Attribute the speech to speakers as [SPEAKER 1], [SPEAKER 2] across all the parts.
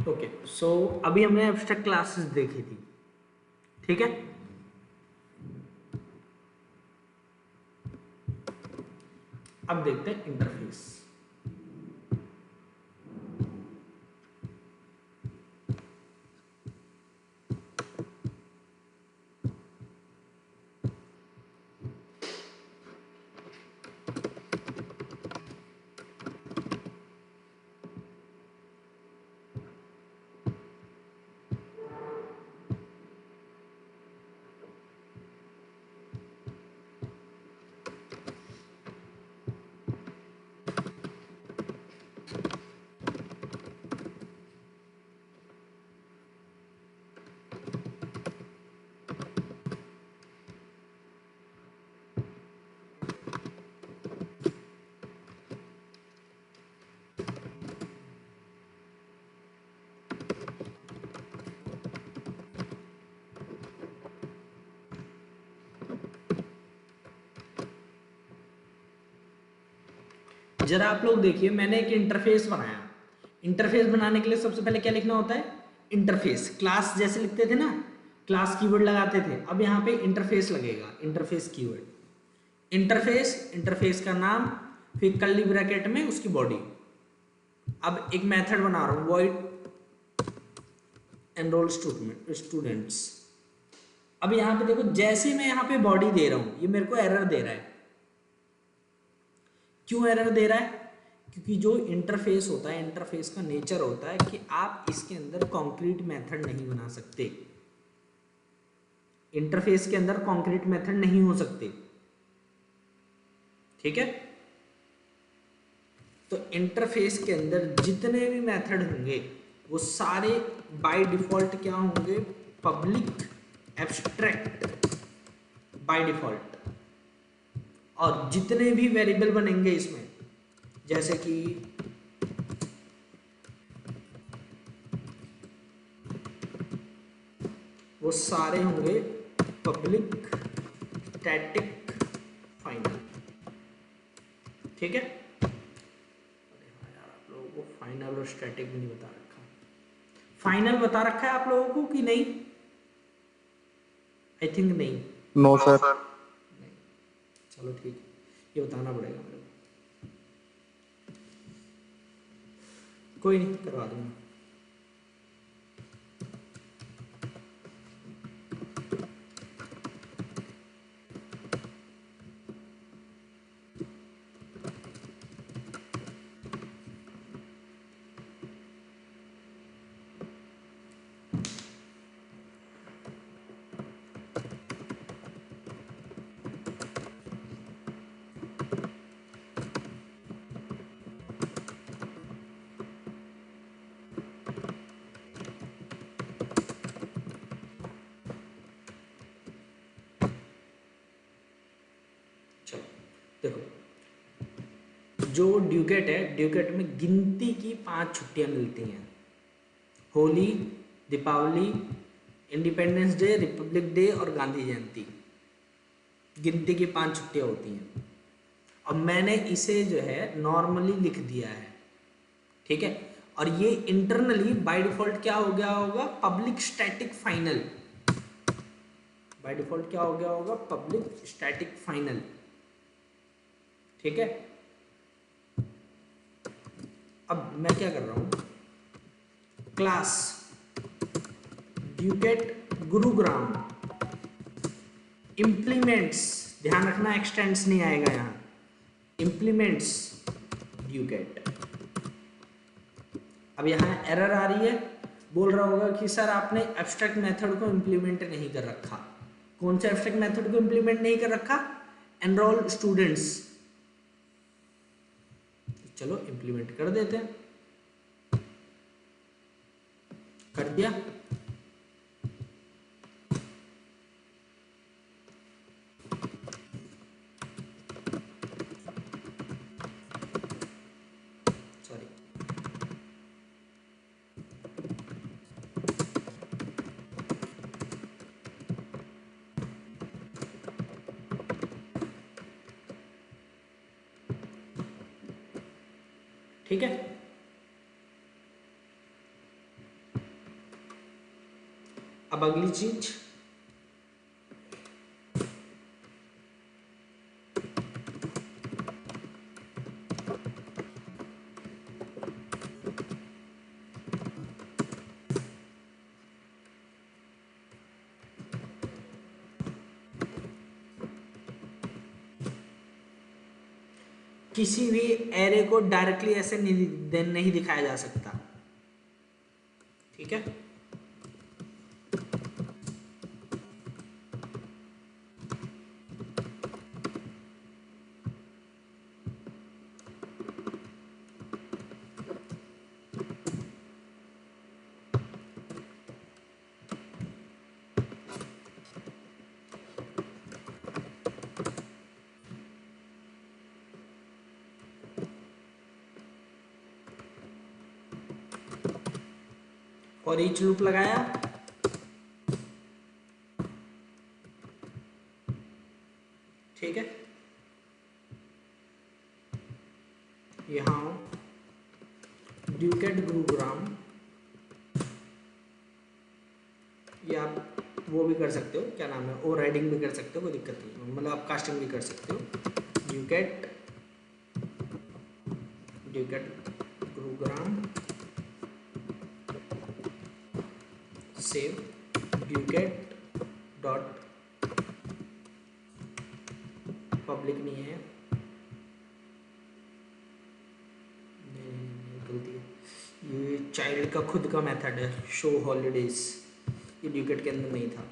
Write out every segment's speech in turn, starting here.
[SPEAKER 1] Okay, सो अभी हमने abstract classes देखी थी, ठीक है। अब देखते हैं इंटरफेस। जरा आप लोग देखिए, मैंने एक इंटरफेस बनाया। इंटरफेस बनाने के लिए सबसे पहले क्या लिखना होता है? इंटरफेस। क्लास जैसे लिखते थे ना, क्लास कीवर्ड लगाते थे, अब यहाँ पे इंटरफेस लगेगा, इंटरफेस कीवर्ड। इंटरफेस, इंटरफेस का नाम, फिर कर्ली ब्रैकेट में उसकी बॉडी। अब एक मेथड बना रहा हूँ, वॉइड एनरोल स्टूडेंट्स। अब यहाँ पे देखो, जैसे मैं यहाँ पे बॉडी दे रहा हूँ, ये मेरे को एरर दे रहा है। क्यों एरर दे रहा है? क्योंकि जो इंटरफेस होता है, इंटरफेस का नेचर होता है कि आप इसके अंदर कॉन्क्रीट मेथड नहीं बना सकते। इंटरफेस के अंदर कॉन्क्रीट मेथड नहीं हो सकते, ठीक है। तो इंटरफेस के अंदर जितने भी मेथड होंगे वो सारे बाय डिफॉल्ट क्या होंगे? Public abstract by default. और जितने भी वेरिएबल बनेंगे इसमें, जैसे कि वो सारे होंगे पब्लिक स्टैटिक फाइनल, ठीक है। अरे हाँ यार, आप लोगों को फाइनल और स्टैटिक भी नहीं बता रखा। फाइनल बता रखा है आप लोगों को कि नहीं? आई थिंक नहीं।
[SPEAKER 2] No sir.
[SPEAKER 1] नहीं, चलो ठीक है, ये बताना पड़ेगा मेरे को। कोई नहीं, करवा दूंगा। चलो देखो, जो ड्यूकेट है, ड्यूकेट में गिनती की 5 छुट्टियां मिलती हैं। Holi, Deepavali, Independence Day, Republic Day और गांधी जयंती। गिनती की 5 छुट्टियां होती हैं। अब मैंने इसे जो है नॉर्मली लिख दिया है, ठीक है। और ये इंटरनली बाय डिफॉल्ट क्या हो गया होगा? Public static final. By default क्या हो गया होगा? पब्लिक स्टैटिक फाइनल, ठीक है। अब मैं क्या कर रहा हूं? क्लास ड्यूकेट गुरुग्राम इम्प्लीमेंट्स, ध्यान रखना एक्सटेंड्स नहीं आएगा यहां, इम्प्लीमेंट्स ड्यूकेट। अब यहां एरर आ रही है, बोल रहा होगा कि सर आपने एब्स्ट्रैक्ट मेथड को इम्प्लीमेंट नहीं कर रखा। कौन सा एब्स्ट्रैक्ट मेथड को इम्प्लीमेंट नहीं कर रखा? Enrol students. चलो इम्प्लीमेंट कर देते हैं। कर दिया। सॉरी, ठीक है। अब अगली चीज, किसी भी एरे को डायरेक्टली ऐसे नहीं दिखाया जा सकता, ठीक है। और ईच लूप लगाया, ठीक है। यहां ड्यूकेट ग्रुग्राम, या आप वो भी कर सकते हो, क्या नाम है, ओवर राइडिंग भी कर सकते हो, कोई दिक्कत नहीं, मतलब आप कास्टिंग भी कर सकते हो। ड्यूकेट ग्रुग्राम सेव ड्यूकेट डॉट पब्लिक नहीं है, गलती, ये चाइल्ड का खुद का मेथड है, शो हॉलीडेज, ये ड्यूकेट के अंदर नहीं था,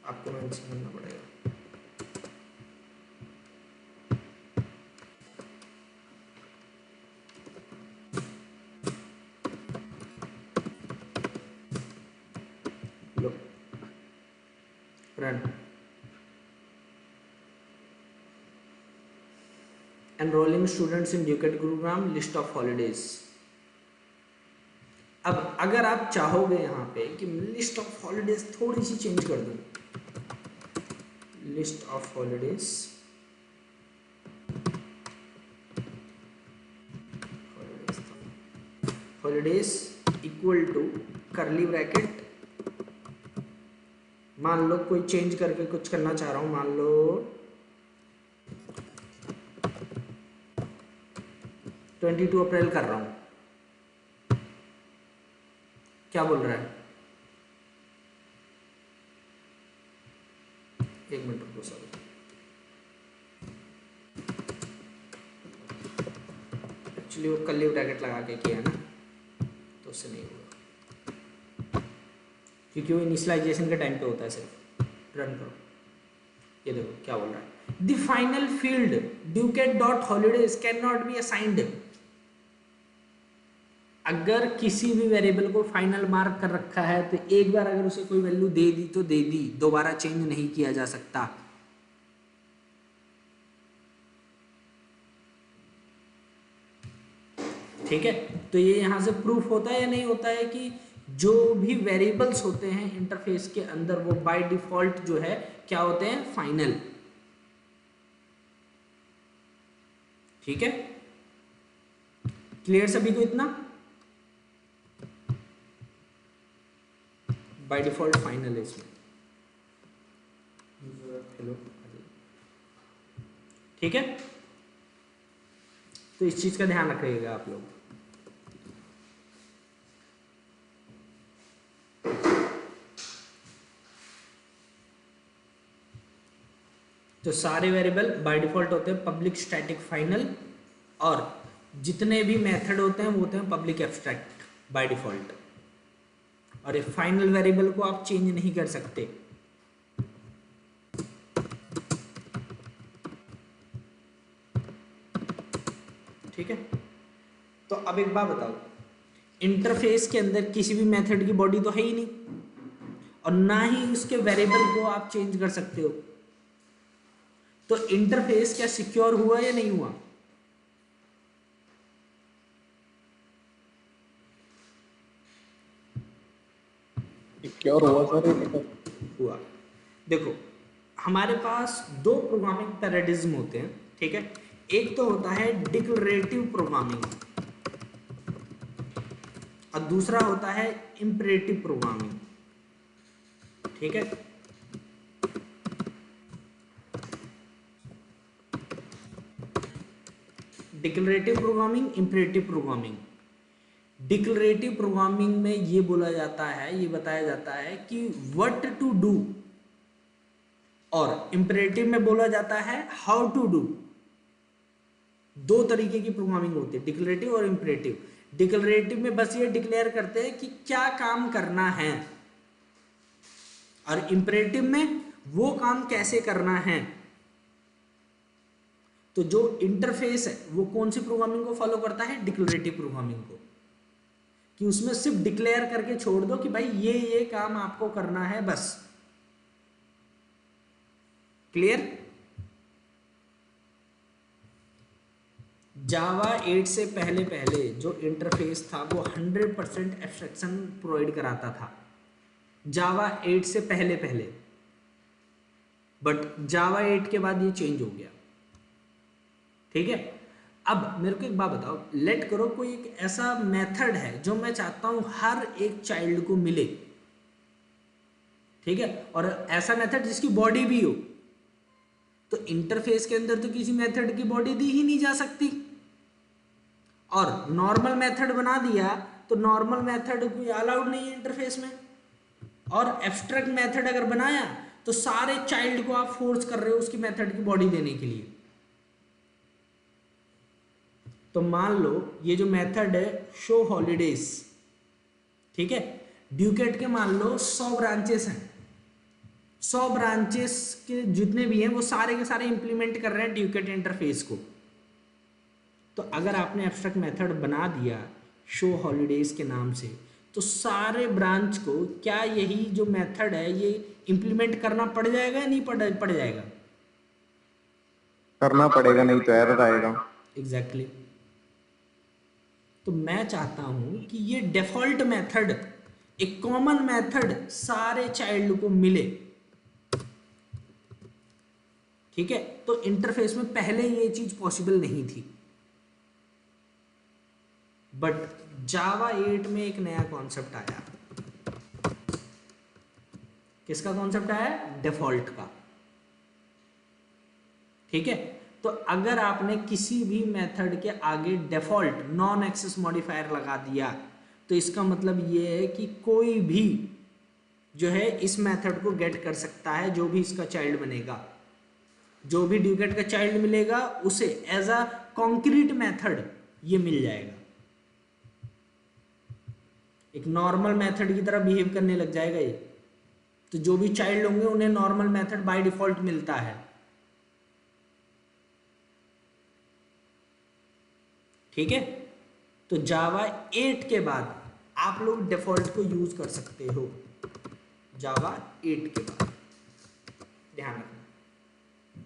[SPEAKER 1] आपको मेंशन करना पड़ेगा। Low run, enrolling students in Ducat Gurugram, list of holidays. अब अगर आप चाहोगे यहाँ पे कि लिस्ट ऑफ हॉलीडेज थोड़ी सी चेंज कर दूं, list of holidays equal to curly bracket, मान लो कोई चेंज करके कुछ करना चाह रहा हूं, मान लो 22 अप्रैल कर रहा हूं, क्या बोल रहा है, एक मिनट रुको सर, एक्चुअली वो कर्ली ब्रैकेट लगा के किया ना, तो उससे नहीं होगा, क्योंकि वो इनिशियलाइजेशन के टाइम पे होता है सिर्फ। रन करो, ये देखो क्या बोल रहा है, the final field Ducat dot holidays cannot be assigned. अगर किसी भी वेरिएबल को फाइनल मार्क कर रखा है तो एक बार अगर उसे कोई वैल्यू दे दी तो दे दी, दोबारा चेंज नहीं किया जा सकता। ठीक है, तो ये यहां से प्रूफ होता है या नहीं होता है कि जो भी वेरिएबल्स होते हैं इंटरफेस के अंदर वो बाय डिफॉल्ट जो है क्या होते हैं, फाइनल। ठीक है, क्लियर सभी को इतना, बाय डिफॉल्ट फाइनल है इसमें। हेलो, ठीक है, तो इस चीज का ध्यान रखिएगा आप लोग। तो सारे वेरिएबल बाय डिफॉल्ट होते हैं पब्लिक स्टैटिक फाइनल, और जितने भी मेथड होते हैं वो होते हैं पब्लिक एब्स्ट्रैक्ट बाय डिफॉल्ट, और ये फाइनल वेरिएबल को आप चेंज नहीं कर सकते। ठीक है, तो अब एक बात बताओ, इंटरफेस के अंदर किसी भी मेथड की बॉडी तो है ही नहीं, और ना ही उसके वेरिएबल को आप चेंज कर सकते हो, तो इंटरफेस क्या सिक्योर हुआ या नहीं हुआ?
[SPEAKER 2] सिक्योर हुआ सर,
[SPEAKER 1] हुआ। देखो हमारे पास दो प्रोग्रामिंग पैराडिज्म होते हैं, ठीक है, एक तो होता है डिक्लरेटिव प्रोग्रामिंग और दूसरा होता है इंपरेटिव प्रोग्रामिंग। ठीक है। डिक्लरेटिव प्रोग्रामिंग, इंपरेटिव प्रोग्रामिंग। डिक्लरेटिव प्रोग्रामिंग में ये बोला जाता है, ये बताया जाता है कि व्हाट टू डू, और इंपरेटिव में बोला जाता है हाउ टू डू। दो तरीके की प्रोग्रामिंग होती है, डिक्लरेटिव और इंपरेटिव। डिक्लरेटिव में बस ये डिक्लेयर करते हैं कि क्या काम करना है, और इंपरेटिव में वो काम कैसे करना है। तो जो इंटरफेस है वो कौन सी प्रोग्रामिंग को फॉलो करता है, डिक्लरेटिव प्रोग्रामिंग को, कि उसमें सिर्फ डिक्लेयर करके छोड़ दो कि भाई ये काम आपको करना है, बस। क्लियर। जावा 8 से पहले पहले जो इंटरफेस था वो 100% एब्स्ट्रैक्शन प्रोवाइड कराता था, जावा 8 से पहले पहले। बट जावा 8 के बाद ये चेंज हो गया, ठीक है। अब मेरे को एक बात बताओ, लेट करो कोई एक ऐसा मेथड है जो मैं चाहता हूं हर एक चाइल्ड को मिले, ठीक है, और ऐसा मेथड जिसकी बॉडी भी हो, तो इंटरफेस के अंदर तो किसी मेथड की बॉडी दी ही नहीं जा सकती। और नॉर्मल मेथड बना दिया तो नॉर्मल मेथड कोई अलाउड नहीं है इंटरफेस में। और एब्स्ट्रैक्ट मेथड अगर बनाया तो सारे चाइल्ड को आप फोर्स कर रहे हो उसकी मेथड की बॉडी देने के लिए। तो मान लो ये जो मेथड है शो हॉलीडेज, ठीक है, ड्यूकेट के मान लो 100 ब्रांचेस हैं, 100 ब्रांचेस के जितने भी हैं वो सारे के सारे इंप्लीमेंट कर रहे हैं ड्यूकेट इंटरफेस को। तो अगर आपने एब्स्ट्रैक्ट मेथड बना दिया शो हॉलीडेज के नाम से, तो सारे ब्रांच को क्या यही जो मेथड है ये इंप्लीमेंट करना पड़ जाएगा या नहीं पड़ जाएगा?
[SPEAKER 2] करना पड़ेगा, नहीं तो एरर आएगा।
[SPEAKER 1] एग्जैक्टली। तो मैं चाहता हूं कि ये डिफॉल्ट मेथड, एक कॉमन मेथड सारे चाइल्ड को मिले, ठीक है। तो इंटरफेस में पहले ये चीज पॉसिबल नहीं थी, बट जावा 8 में एक नया कॉन्सेप्ट आया। किसका कॉन्सेप्ट आया? डिफॉल्ट का, ठीक है। तो अगर आपने किसी भी मेथड के आगे डिफॉल्ट नॉन एक्सेस मॉडिफायर लगा दिया तो इसका मतलब ये है कि कोई भी जो है इस मेथड को गेट कर सकता है, जो भी इसका चाइल्ड बनेगा, जो भी ड्यूकेट का चाइल्ड मिलेगा उसे एज अ कॉन्क्रीट मेथड ये मिल जाएगा, एक नॉर्मल मेथड की तरह बिहेव करने लग जाएगा ये। तो जो भी चाइल्ड होंगे उन्हें नॉर्मल मेथड बाय डिफॉल्ट मिलता है, ठीक है। तो जावा 8 के बाद आप लोग डिफॉल्ट को यूज कर सकते हो, जावा 8 के बाद, ध्यान रखना।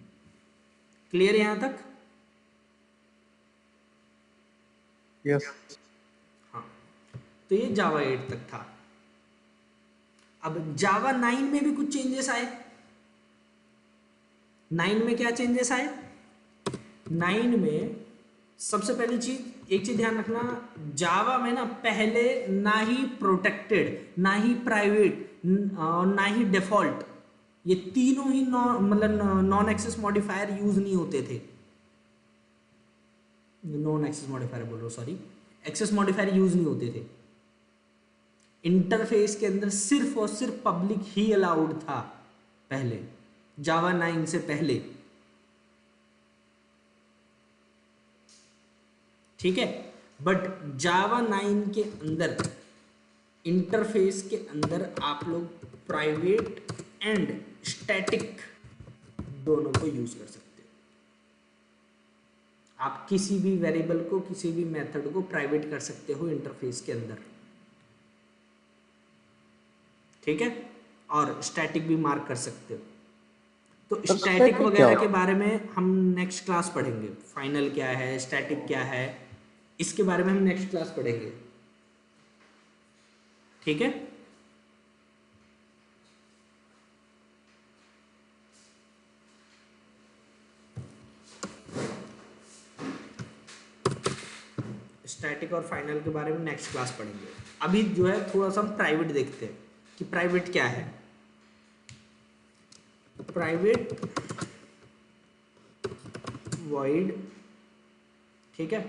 [SPEAKER 1] क्लियर यहां तक?
[SPEAKER 2] यस।
[SPEAKER 1] हाँ, तो ये जावा 8 तक था। अब जावा 9 में भी कुछ चेंजेस आए। 9 में क्या चेंजेस आए? 9 में सबसे पहली चीज, एक चीज ध्यान रखना, जावा में ना पहले ना ही प्रोटेक्टेड, ना ही प्राइवेट और ना ही डिफॉल्ट, ये तीनों ही मतलब नॉन एक्सेस मॉडिफायर यूज नहीं होते थे। नॉन एक्सेस मॉडिफायर बोल रहा हूं, सॉरी, एक्सेस मॉडिफायर यूज नहीं होते थे। इंटरफेस के अंदर सिर्फ और सिर्फ पब्लिक ही अलाउड था पहले, जावा 9 से पहले, ठीक है। बट जावा 9 के अंदर इंटरफेस के अंदर आप लोग प्राइवेट एंड स्टैटिक दोनों को यूज कर सकते हो। आप किसी भी वेरिएबल को, किसी भी मेथड को प्राइवेट कर सकते हो इंटरफेस के अंदर, ठीक है, और स्टैटिक भी मार्क कर सकते हो। तो स्टैटिक वगैरह के बारे में हम नेक्स्ट क्लास पढ़ेंगे, फाइनल क्या है, स्टैटिक क्या है, इसके बारे में हम नेक्स्ट क्लास पढ़ेंगे, ठीक है। स्टैटिक और फाइनल के बारे में नेक्स्ट क्लास पढ़ेंगे। अभी जो है थोड़ा सा हम प्राइवेट देखते हैं कि प्राइवेट क्या है। प्राइवेट वॉइड, ठीक है,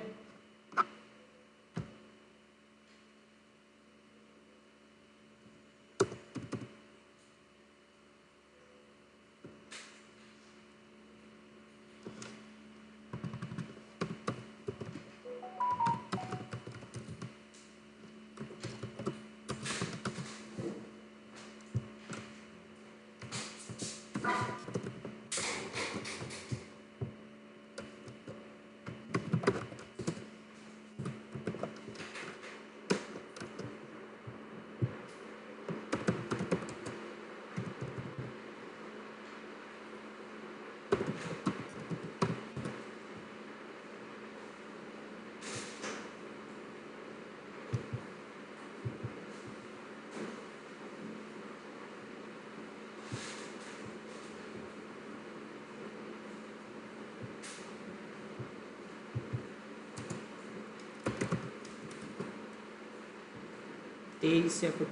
[SPEAKER 1] तेईस या कुछ,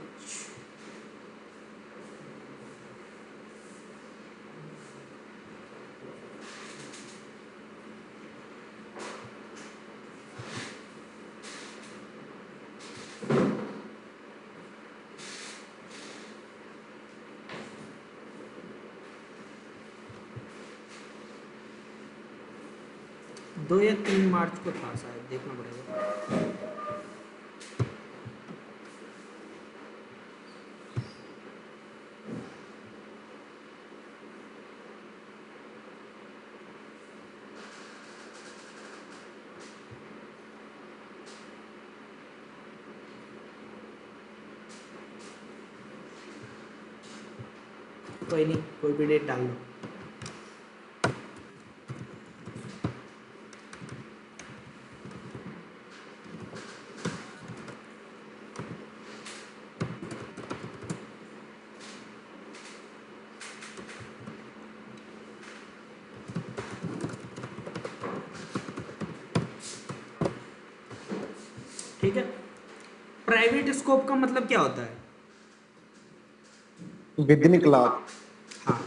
[SPEAKER 1] दो या 3 मार्च को था शायद, देखना पड़ेगा। कोई नहीं, कोई भी डेट डाल लो। ठीक है, प्राइवेट स्कोप का मतलब क्या होता है?
[SPEAKER 2] With in class.
[SPEAKER 1] हाँ,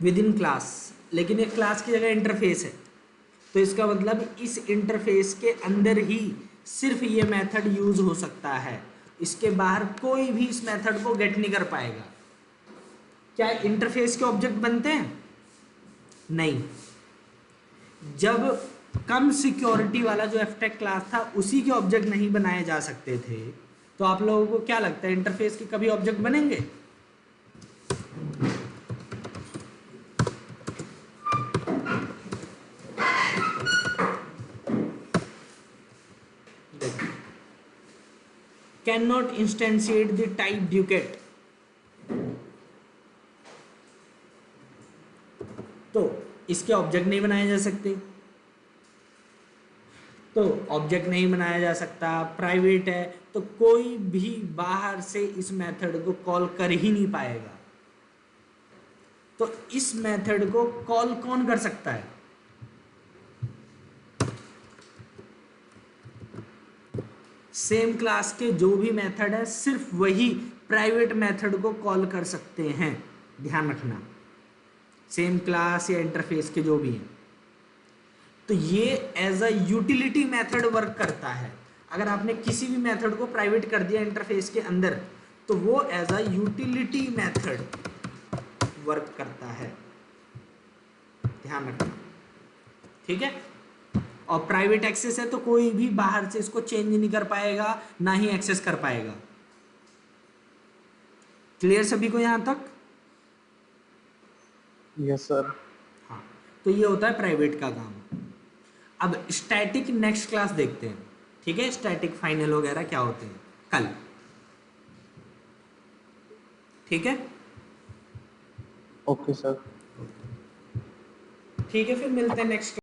[SPEAKER 1] विद इन क्लास, लेकिन एक क्लास की जगह इंटरफेस है, तो इसका मतलब इस इंटरफेस के अंदर ही सिर्फ ये मेथड यूज हो सकता है, इसके बाहर कोई भी इस मेथड को गेट नहीं कर पाएगा। क्या इंटरफेस के ऑब्जेक्ट बनते हैं? नहीं। जब कम सिक्योरिटी वाला जो एफटेक क्लास था उसी के ऑब्जेक्ट नहीं बनाए जा सकते थे, तो आप लोगों को क्या लगता है इंटरफेस के कभी ऑब्जेक्ट बनेंगे? Cannot instantiate the type Ducat, तो इसके ऑब्जेक्ट नहीं बनाए जा सकते, तो ऑब्जेक्ट नहीं बनाया जा सकता, प्राइवेट है, तो कोई भी बाहर से इस मेथड को कॉल कर ही नहीं पाएगा। तो इस मेथड को कॉल कौन कर सकता है? सेम क्लास के जो भी मेथड है सिर्फ वही प्राइवेट मेथड को कॉल कर सकते हैं, ध्यान रखना, सेम क्लास या इंटरफेस के जो भी हैं। तो ये as a utility method work करता है। अगर आपने किसी भी मेथड को प्राइवेट कर दिया इंटरफेस के अंदर, तो वो as a utility method work करता है, ध्यान रखना, ठीक है। और प्राइवेट एक्सेस है तो कोई भी बाहर से इसको चेंज नहीं कर पाएगा, ना ही एक्सेस कर पाएगा। क्लियर सभी को यहां तक?
[SPEAKER 2] Yes sir.
[SPEAKER 1] हाँ, तो ये होता है प्राइवेट का काम। अब स्टैटिक नेक्स्ट क्लास देखते हैं, ठीक है, स्टैटिक फाइनल वगैरह क्या होते हैं कल, ठीक है।
[SPEAKER 2] Okay sir.
[SPEAKER 1] ठीक है, फिर मिलते हैं नेक्स्ट